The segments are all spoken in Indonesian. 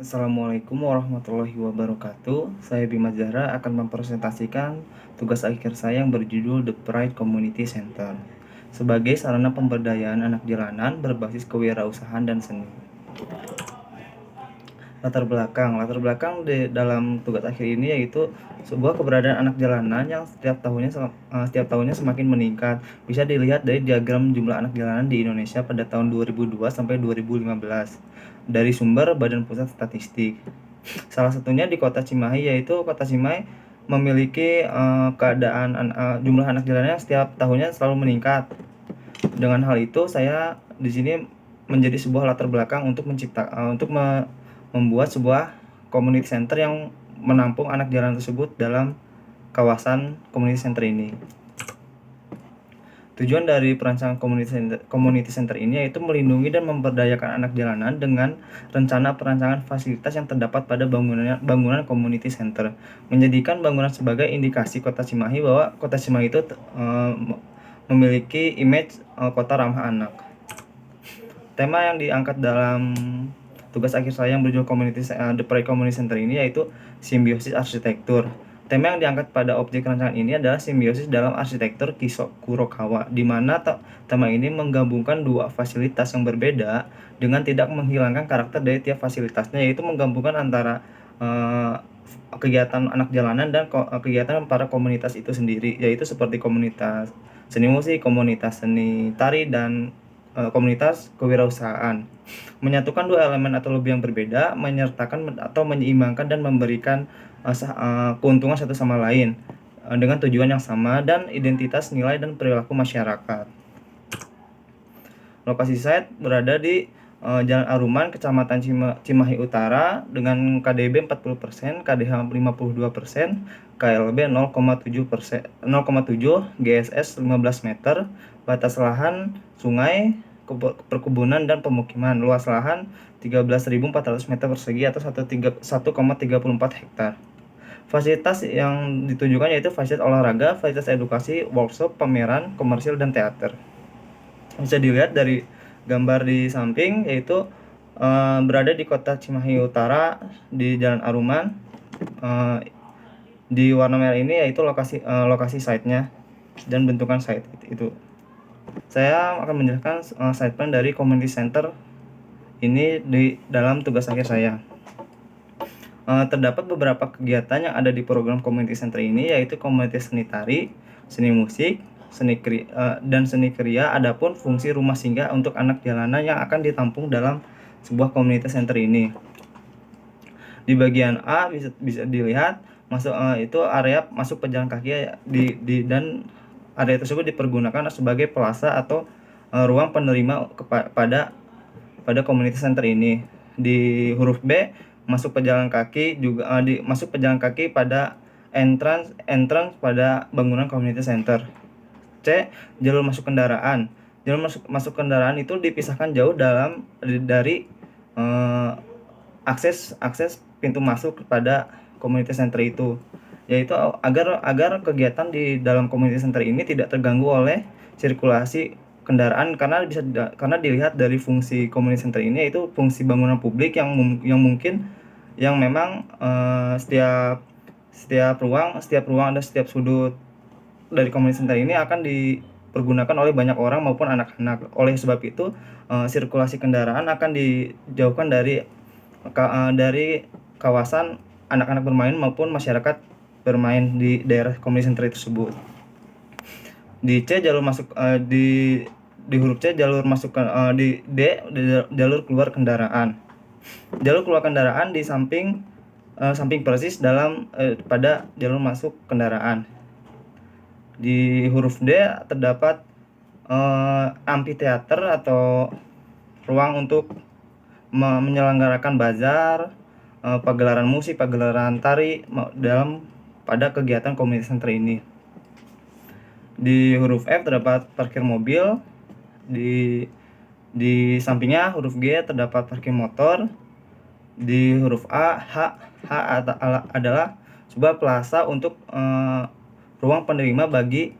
Assalamualaikum warahmatullahi wabarakatuh. Saya Bima Zahra akan mempresentasikan tugas akhir saya yang berjudul The Pride Community Center sebagai sarana pemberdayaan anak jalanan berbasis kewirausahaan dan seni. Latar belakang di dalam tugas akhir ini yaitu sebuah keberadaan anak jalanan yang setiap tahunnya semakin meningkat. Bisa dilihat dari diagram jumlah anak jalanan di Indonesia pada tahun 2002 sampai 2015 dari sumber Badan Pusat Statistik. Salah satunya di Kota Cimahi, yaitu Kota Cimahi memiliki jumlah anak jalanan yang setiap tahunnya selalu meningkat. Dengan hal itu, saya di sini menjadi sebuah latar belakang untuk membuat sebuah community center yang menampung anak jalanan tersebut dalam kawasan community center ini. Tujuan dari perancangan community center ini yaitu melindungi dan memberdayakan anak jalanan dengan rencana perancangan fasilitas yang terdapat pada bangunan community center, menjadikan bangunan sebagai indikasi Kota Cimahi bahwa Kota Cimahi itu memiliki image kota ramah anak. Tema yang diangkat dalam tugas akhir saya yang berjudul The Pride Community Center ini yaitu simbiosis arsitektur. Tema yang diangkat pada objek rancangan ini adalah simbiosis dalam arsitektur Kurokawa, di mana tema ini menggabungkan dua fasilitas yang berbeda dengan tidak menghilangkan karakter dari tiap fasilitasnya, yaitu menggabungkan antara kegiatan anak jalanan dan kegiatan para komunitas itu sendiri, yaitu seperti komunitas seni musik, komunitas seni tari, dan komunitas kewirausahaan. Menyatukan dua elemen atau lebih yang berbeda, menyertakan atau menyeimbangkan dan memberikan keuntungan satu sama lain dengan tujuan yang sama dan identitas, nilai, dan perilaku masyarakat. Lokasi site berada di Jalan Aruman, Kecamatan Cimahi Utara dengan KDB 40%, KDH 52%, KLB 0,7%, GSS 15 meter, batas lahan sungai, perkebunan, dan pemukiman. Luas lahan 13.400 meter persegi atau 1,34 hektar. Fasilitas yang ditujukan yaitu fasilitas olahraga, fasilitas edukasi, workshop, pameran, komersil, dan teater. Bisa dilihat dari gambar di samping, yaitu berada di Kota Cimahi Utara di Jalan Aruman. Di warna merah ini yaitu lokasi site-nya dan bentukan site itu. Saya akan menjelaskan site plan dari community center ini di dalam tugas akhir saya. Terdapat beberapa kegiatan yang ada di program community center ini, yaitu komunitas seni tari, seni musik, dan seni kriya. Adapun fungsi rumah singgah untuk anak jalanan yang akan ditampung dalam sebuah community center ini. Di bagian A bisa dilihat itu area masuk pejalan kaki dan area tersebut dipergunakan sebagai plaza atau ruang penerima pada community center ini. Di huruf B, masuk pejalan kaki pada entrance pada bangunan community center. C, jalur masuk kendaraan. Jalur masuk kendaraan itu dipisahkan jauh dari akses pintu masuk pada community center itu, yaitu agar kegiatan di dalam community center ini tidak terganggu oleh sirkulasi kendaraan, karena dilihat dari fungsi community center ini yaitu fungsi bangunan publik yang memang setiap ruang dan setiap sudut dari community center ini akan dipergunakan oleh banyak orang maupun anak-anak. Oleh sebab itu, sirkulasi kendaraan akan dijauhkan dari kawasan anak-anak bermain maupun masyarakat bermain di daerah community center tersebut. Di C, jalur masuk di huruf C, jalur masuk di D, jalur keluar kendaraan. Jalur keluar kendaraan di samping persis pada jalur masuk kendaraan. Di huruf D terdapat amphitheater atau ruang untuk menyelenggarakan bazar, pagelaran musik, pagelaran tari pada kegiatan community center ini. Di huruf F terdapat parkir mobil. Di sampingnya huruf G terdapat parkir motor. Di huruf H adalah sebuah plaza untuk ruang penerima bagi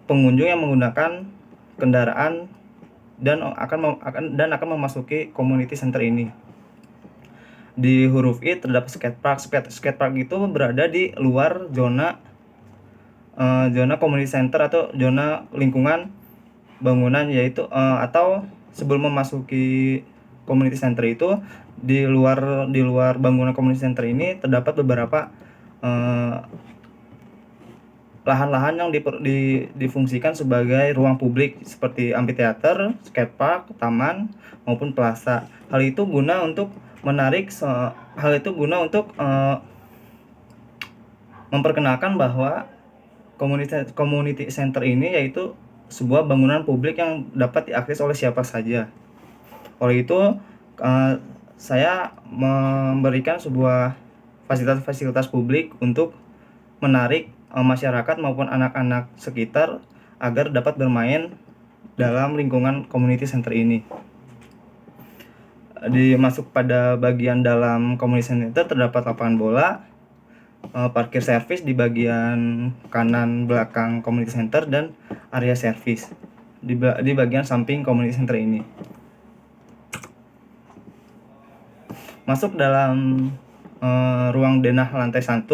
pengunjung yang menggunakan kendaraan dan akan memasuki community center ini. Di huruf I terdapat skatepark. Skatepark itu berada di luar zona community center atau zona lingkungan bangunan, yaitu atau sebelum memasuki community center itu di luar bangunan community center ini terdapat beberapa lahan-lahan yang difungsikan sebagai ruang publik seperti amphitheater, skatepark, taman maupun plaza. Hal itu guna untuk memperkenalkan bahwa community center ini yaitu sebuah bangunan publik yang dapat diakses oleh siapa saja. Oleh itu, saya memberikan sebuah fasilitas-fasilitas publik untuk menarik masyarakat maupun anak-anak sekitar agar dapat bermain dalam lingkungan community center ini. Masuk pada bagian dalam community center terdapat lapangan bola, parkir servis di bagian kanan belakang community center, dan area servis di bagian samping community center ini. Masuk dalam ruang denah lantai 1,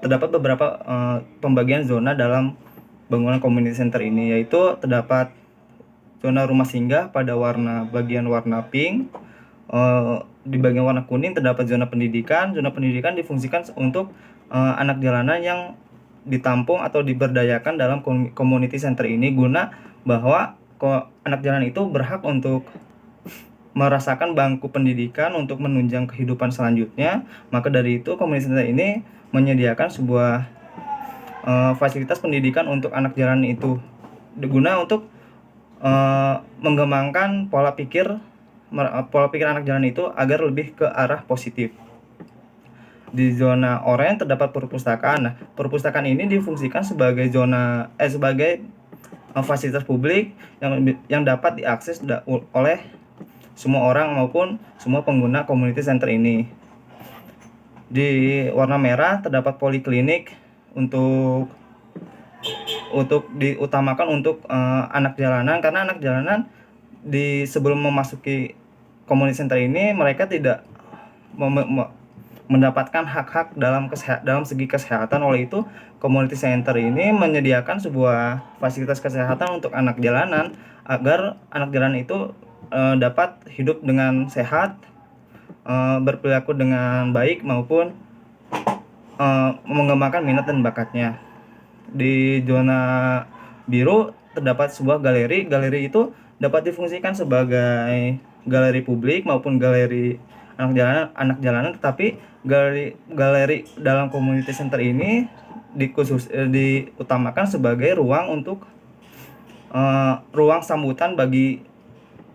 terdapat beberapa pembagian zona dalam bangunan community center ini, yaitu terdapat zona rumah singgah pada bagian warna pink. Di bagian warna kuning terdapat zona pendidikan. Zona pendidikan difungsikan untuk anak jalanan yang ditampung atau diberdayakan dalam community center ini, guna bahwa anak jalanan itu berhak untuk merasakan bangku pendidikan untuk menunjang kehidupan selanjutnya. Maka dari itu community center ini menyediakan sebuah fasilitas pendidikan untuk anak jalanan itu, guna untuk mengembangkan pola pikir anak jalanan itu agar lebih ke arah positif. Di zona oranye terdapat perpustakaan. Nah, perpustakaan ini difungsikan sebagai fasilitas publik yang dapat diakses oleh semua orang maupun semua pengguna community center ini. Di warna merah terdapat poliklinik untuk diutamakan untuk anak jalanan, karena anak jalanan sebelum memasuki community center ini mereka tidak mendapatkan hak-hak dalam segi kesehatan. Oleh itu community center ini menyediakan sebuah fasilitas kesehatan untuk anak jalanan agar anak jalanan itu dapat hidup dengan sehat, berperilaku dengan baik maupun mengembangkan minat dan bakatnya. Di zona biru terdapat sebuah galeri. Galeri itu dapat difungsikan sebagai galeri publik maupun galeri anak jalanan, tetapi galeri dalam community center ini diutamakan sebagai ruang sambutan bagi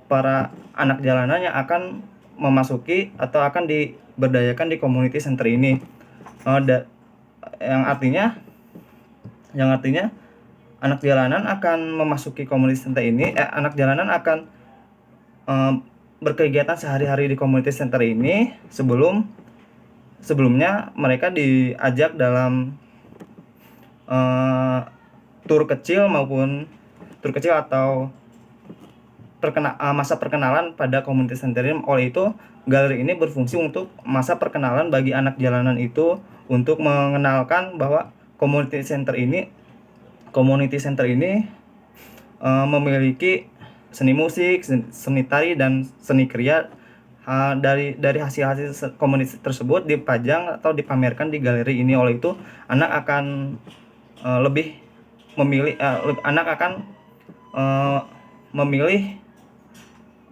para anak jalanan yang akan memasuki atau akan diberdayakan di community center ini. Yang artinya anak jalanan akan memasuki community center ini, anak jalanan akan berkegiatan sehari-hari di community center ini sebelumnya mereka diajak dalam tur kecil atau masa perkenalan pada community center ini. Oleh itu galeri ini berfungsi untuk masa perkenalan bagi anak jalanan itu, untuk mengenalkan bahwa community center ini memiliki seni musik, seni tari, dan seni kriya. Dari hasil komunitas tersebut dipajang atau dipamerkan di galeri ini. Oleh itu anak akan memilih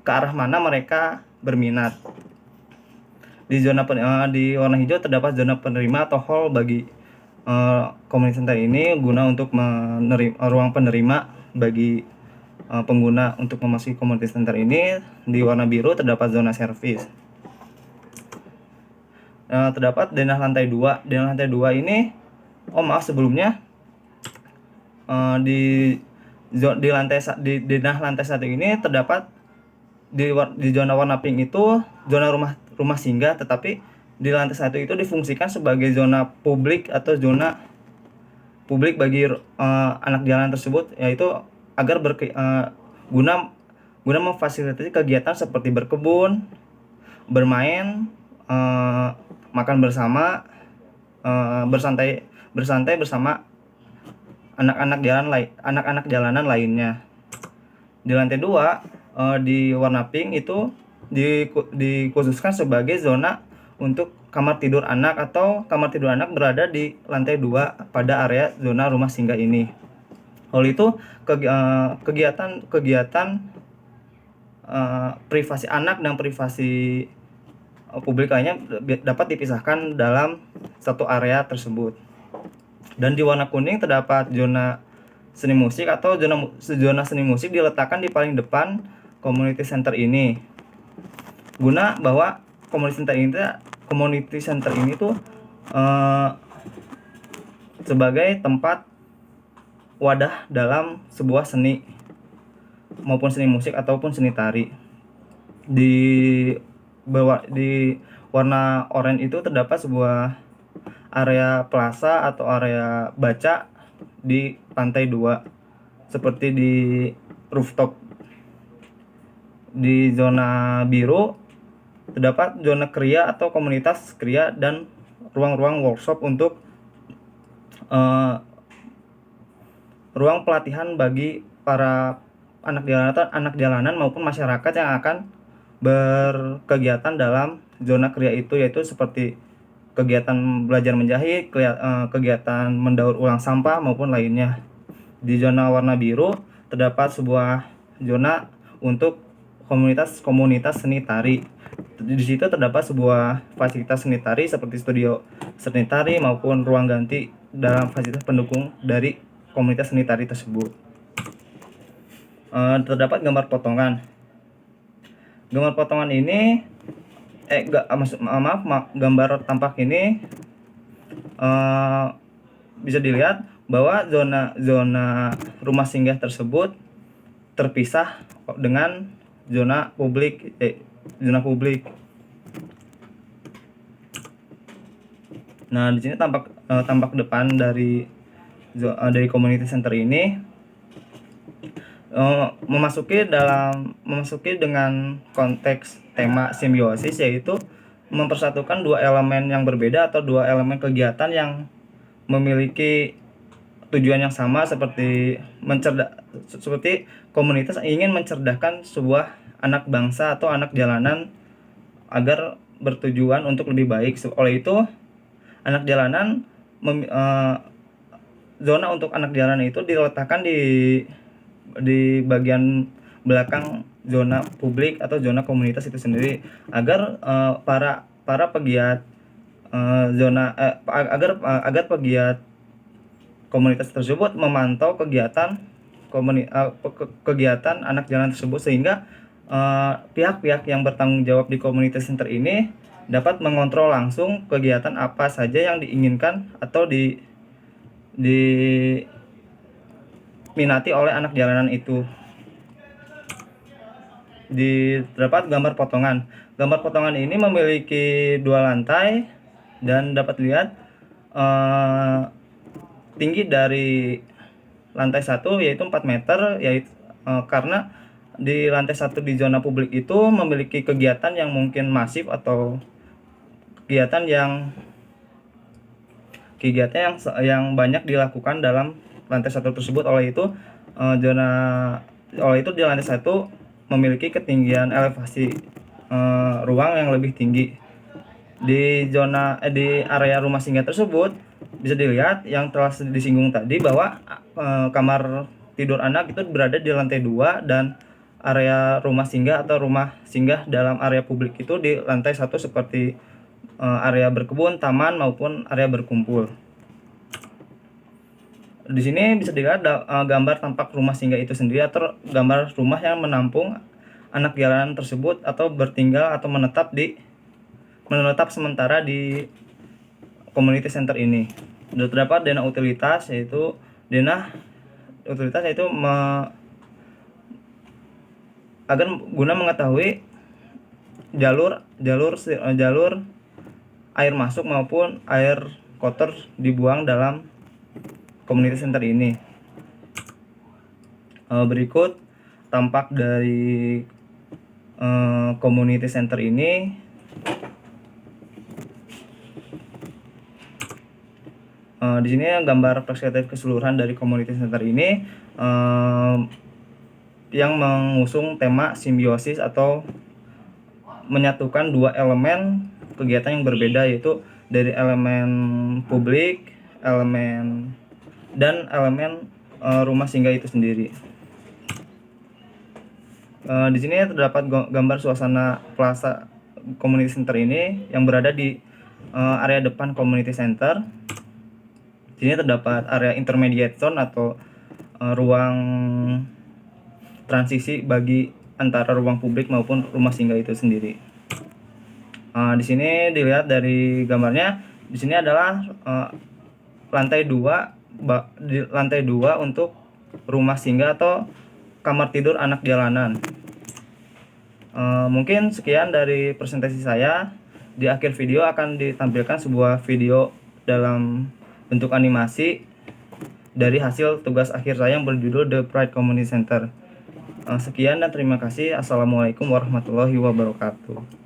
ke arah mana mereka berminat. Di warna hijau terdapat zona penerima atau hall bagi community center ini, guna untuk ruang penerima bagi pengguna untuk memasuki community center ini. Di warna biru terdapat zona servis. Terdapat denah lantai 2. Denah lantai 2 ini sebelumnya di denah lantai 1 ini terdapat di zona warna pink itu zona rumah singgah, tetapi di lantai 1 itu difungsikan sebagai zona publik atau zona publik bagi anak jalanan tersebut, yaitu agar guna memfasilitasi kegiatan seperti berkebun, bermain, makan bersama, bersantai bersantai bersama anak-anak jalanan lainnya. Di lantai 2, di warna pink itu dikhususkan sebagai zona untuk kamar tidur anak, atau kamar tidur anak berada di lantai 2 pada area zona rumah singgah ini. Hal itu kegiatan privasi anak dan privasi publik lainnya dapat dipisahkan dalam satu area tersebut. Dan di warna kuning terdapat zona seni musik, atau zona seni musik diletakkan di paling depan community center ini. Guna bahwa community center ini tuh sebagai tempat wadah dalam sebuah seni, maupun seni musik ataupun seni tari. Di warna oranye itu terdapat sebuah area plaza atau area baca di lantai 2, seperti di rooftop. Di zona biru terdapat zona kriya atau komunitas kriya dan ruang-ruang workshop untuk ruang pelatihan bagi para anak jalanan maupun masyarakat yang akan berkegiatan dalam zona kriya itu, yaitu seperti kegiatan belajar menjahit, kegiatan mendaur ulang sampah maupun lainnya. Di zona warna biru terdapat sebuah zona untuk komunitas seni tari. Di situ terdapat sebuah fasilitas seni tari seperti studio seni tari maupun ruang ganti dalam fasilitas pendukung dari komunitas seni tari tersebut. Terdapat gambar potongan. Gambar potongan ini gambar tampak ini bisa dilihat bahwa zona rumah singgah tersebut terpisah dengan zona publik. Nah, di sini tampak depan dari community center ini memasuki dengan konteks tema simbiosis, yaitu mempersatukan dua elemen yang berbeda atau dua elemen kegiatan yang memiliki tujuan yang sama, seperti komunitas ingin mencerdaskan sebuah anak bangsa atau anak jalanan agar bertujuan untuk lebih baik. Oleh itu, anak jalanan zona untuk anak jalanan itu diletakkan di bagian belakang zona publik atau zona komunitas itu sendiri, agar para pegiat agar pegiat komunitas tersebut memantau kegiatan anak jalanan tersebut, sehingga pihak-pihak yang bertanggung jawab di community center ini dapat mengontrol langsung kegiatan apa saja yang diinginkan atau diminati oleh anak jalanan itu. Terdapat gambar potongan. Gambar potongan ini memiliki 2 lantai dan dapat dilihat tinggi dari lantai 1 yaitu 4 meter, karena di lantai 1 di zona publik itu memiliki kegiatan yang mungkin masif atau kegiatan yang banyak dilakukan dalam lantai 1 tersebut. Oleh itu di lantai 1 memiliki ketinggian elevasi ruang yang lebih tinggi. Di area rumah singgah tersebut bisa dilihat yang telah disinggung tadi, bahwa kamar tidur anak itu berada di lantai 2, dan area rumah singgah atau rumah singgah dalam area publik itu di lantai 1, seperti area berkebun, taman maupun area berkumpul. Di sini bisa dilihat gambar tampak rumah singgah itu sendiri, atau gambar rumah yang menampung anak jalanan tersebut atau bertinggal atau menetap sementara di community center ini. Terdapat dana utilitas, yaitu agar guna mengetahui jalur air masuk maupun air kotor dibuang dalam community center ini. Berikut tampak dari community center ini Di sini gambar perspektif keseluruhan dari community center ini yang mengusung tema simbiosis atau menyatukan dua elemen kegiatan yang berbeda, yaitu dari elemen publik, elemen rumah singgah itu sendiri. Di sini terdapat gambar suasana plaza community center ini yang berada di area depan community center. Di sini terdapat area intermediate zone atau ruang transisi bagi antara ruang publik maupun rumah singgah itu sendiri. Di sini dilihat dari gambarnya, di sini adalah lantai 2 untuk rumah singgah atau kamar tidur anak jalanan. Mungkin sekian dari presentasi saya. Di akhir video akan ditampilkan sebuah video dalam bentuk animasi dari hasil tugas akhir saya yang berjudul The Pride Community Center. Sekian dan terima kasih. Assalamualaikum warahmatullahi wabarakatuh.